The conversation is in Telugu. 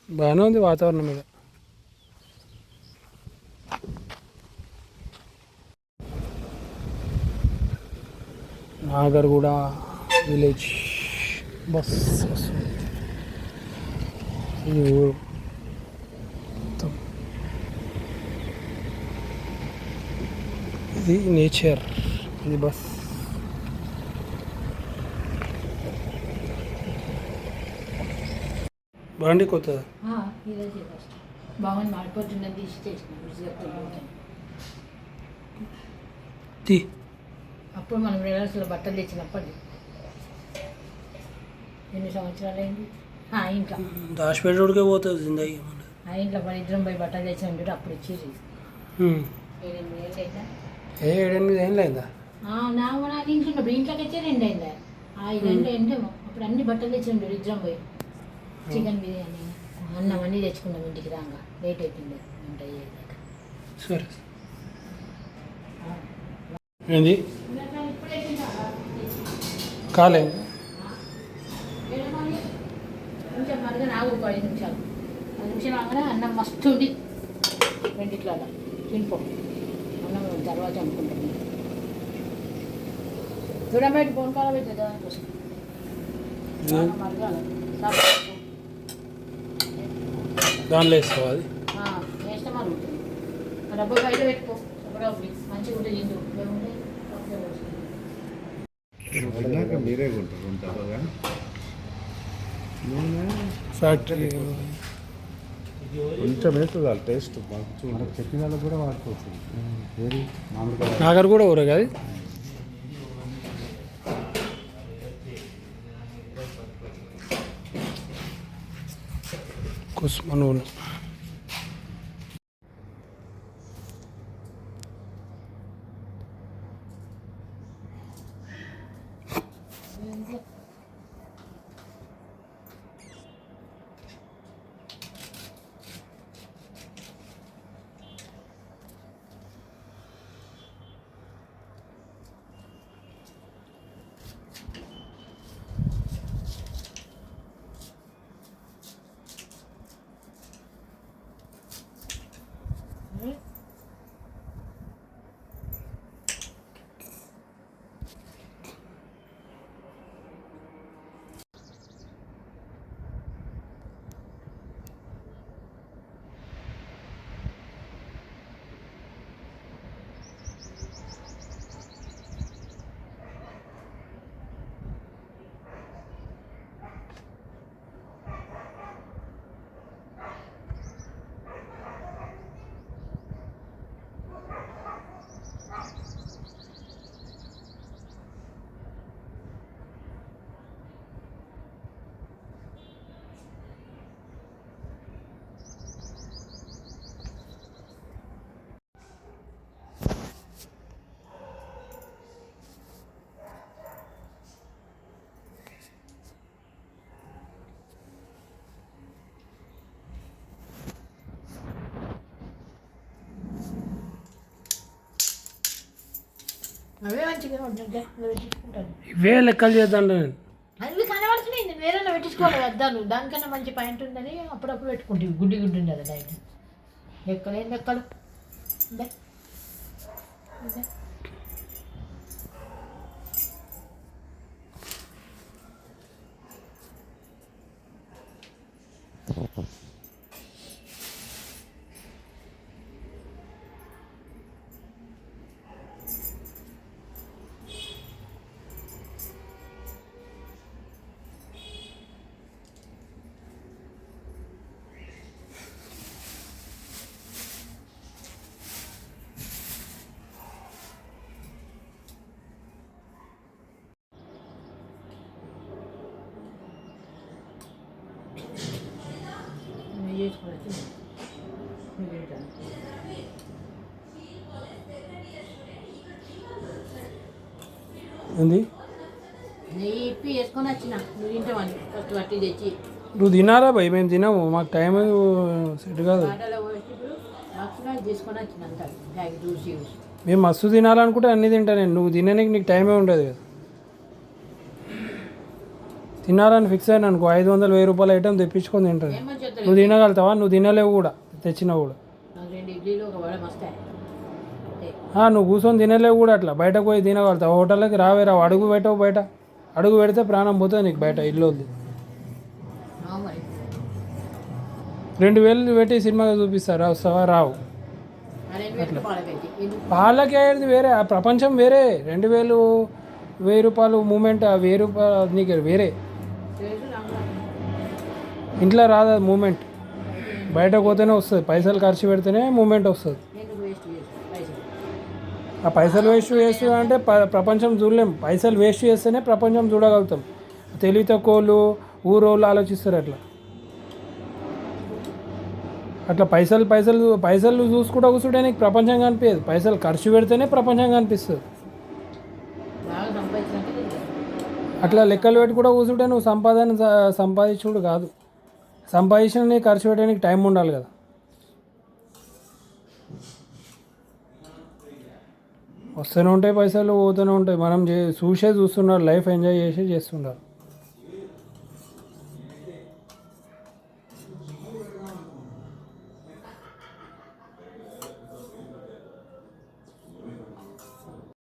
బాగానే ఉంది వాతావరణం మీద. నాగర్గూడ విలేజ్ బస్ ఈ ఊరు ఇది నేచర్. ఇది బస్. బండి కొత్తదా? బాగుంది. మాడిపోతున్నది తీ. అప్పుడు మనం రిలయన్స్లో బట్టలు తెచ్చినప్పటి ఎన్ని సంవత్సరాలు అయింది. ఇంట్లో దాచిపెట్టుడికే పోతుంది జిందగీ. ఇంట్లో మన ఇద్దరం పోయి బట్టలు తెచ్చినట్టు అప్పుడు ఇచ్చేసి 7-8 ఏళ్ళు అయిందా? 7-8 ఏళ్ళు అయిందా? నాకు ఇంట్లో ఇంట్లోకి వచ్చే 2 అయిందా? 5 గంటలు ఏంటేమో. అప్పుడు అన్ని బట్టలు తెచ్చినట్టు ఇద్దరం పోయి చికెన్ బిర్యానీ అన్నం అన్నీ తెచ్చుకున్నాం. ఇంటికి రాగా లేట్ అయిపోయింది వంట అయ్యేదాకా. సరే. ఏంది కాలే? కొంచెం మరిగా నాకు 5 నిమిషాలు. 5 నిమిషాలు రాగానే అన్నం మస్తు ఉంది. రెండిట్లో తినిపో. అన్నం తర్వాత అనుకుంటాను. చూడబెట్టి ఫోన్ కాల పెట్టేదా కోసం మరగాలి. దానిలో వేసుకోవాలి. వేస్తే మరుగుతుంది. డబ్బు బయట పెట్టుకో. మంచిగా ఉంటుంది. మీరే ఉంటారు ఫ్యాక్టరీ కొంచెం వేస్తుంది టేస్ట్ మంచిగా. చట్నీలలో కూడా వాడుకోవచ్చు. ఏది మామిడికాయ నాగర్ కూడా ఊరే కాదు. కుస్మ నూనె. అవే మంచిగా ఉంటుంది. ఇవే లెక్కలు చేద్దాం. అవి కనబడుతున్నాయి. నేను వేరే పెట్టించుకోవాలి అద్దాలు. దానికన్నా మంచి పాయింట్ ఉందని అప్పుడప్పుడు పెట్టుకుంటాయి. గుడ్డి ఉంది కదా డైట్. లెక్కలు లెక్కలు చేసుకోవచ్చు. ఏంది నెయ్యి ఇప్పి వేసుకొని వచ్చిన నువ్వు తింటామని ఫస్ట్ వట్టి తెచ్చి నువ్వు తినారా భయ్, మేము తినము, మాకు టైం సెట్ కాదు. బాటలో పోసి ఇప్పుడు బాక్స్లో తీసుకొని వచ్చిన అంతా బ్యాగ్ చూసి మేము మస్తు తినాలనుకుంటే అన్నీ తింటా నేను, నువ్వు తినడానికి నీకు టైమే ఉండదు కదా. తినాలని ఫిక్స్ అయినా అనుకో 500 1000 రూపాయల ఐటమ్ తెప్పించుకొని తింటాను. ఏమో చెప్తారు నువ్వు తినగలుగుతావా? నువ్వు తినలేవు కూడా, తెచ్చినా కూడా. నాకు 2 ఇడ్లీలు ఒక వడ మస్తాయి అంతే. నువ్వు కూర్చొని తినలేవు కూడా, అట్లా బయటకు పోయి తినగలుగుతావు. హోటల్కి రావే రావు, అడుగు పెట్టవు బయట, అడుగు పెడితే ప్రాణం పోతుంది నీకు బయట ఇల్లు వద్దు. అవును మరి 2000 పెట్టి సినిమాగా చూపిస్తారా, వస్తావా? రావు. మరి ఏం పెట్టి పాలకైతే ఎందుకు వాళ్ళకి అయ్యేది వేరే, ఆ ప్రపంచం వేరే. 2000 1000 రూపాయలు మూమెంట్, ఆ 1000 రూపాయలు నీకు వేరే. చేసి రాములా ఇంట్లో రాదు అది మూమెంట్, బయటకు పోతేనే వస్తుంది. పైసలు ఖర్చు పెడితేనే మూమెంట్ వస్తుంది. ఎందుకు వేస్ట్ చేసి పైసలు ఆ పైసలు వేస్ట్ చేస్తూ అంటే ప్రపంచం చూడలేం. పైసలు వేస్ట్ చేస్తేనే ప్రపంచం చూడగలుగుతాం. తెలివి తక్కువలు ఊరోళ్ళు ఆలోచిస్తారు అట్లా. అట్లా పైసలు పైసలు పైసలు చూసుకుంటూ కూర్చుంటే నీకు ప్రపంచం కనిపించదు. పైసలు ఖర్చు పెడితేనే ప్రపంచం కనిపిస్తుంది. బాగా సంపాదించినట్టు అట్లా లెక్కలు పెట్టి కూడా కూర్చుంటే నువ్వు సంపాదించుడు కాదు. సంపాదించిన నీకు ఖర్చు పెట్టడానికి టైం ఉండాలి కదా. వస్తూనే ఉంటాయి పైసలు, పోతూనే ఉంటాయి. మనం చూసే చూస్తున్నారు, లైఫ్ ఎంజాయ్ చేసి చేస్తుండాలి.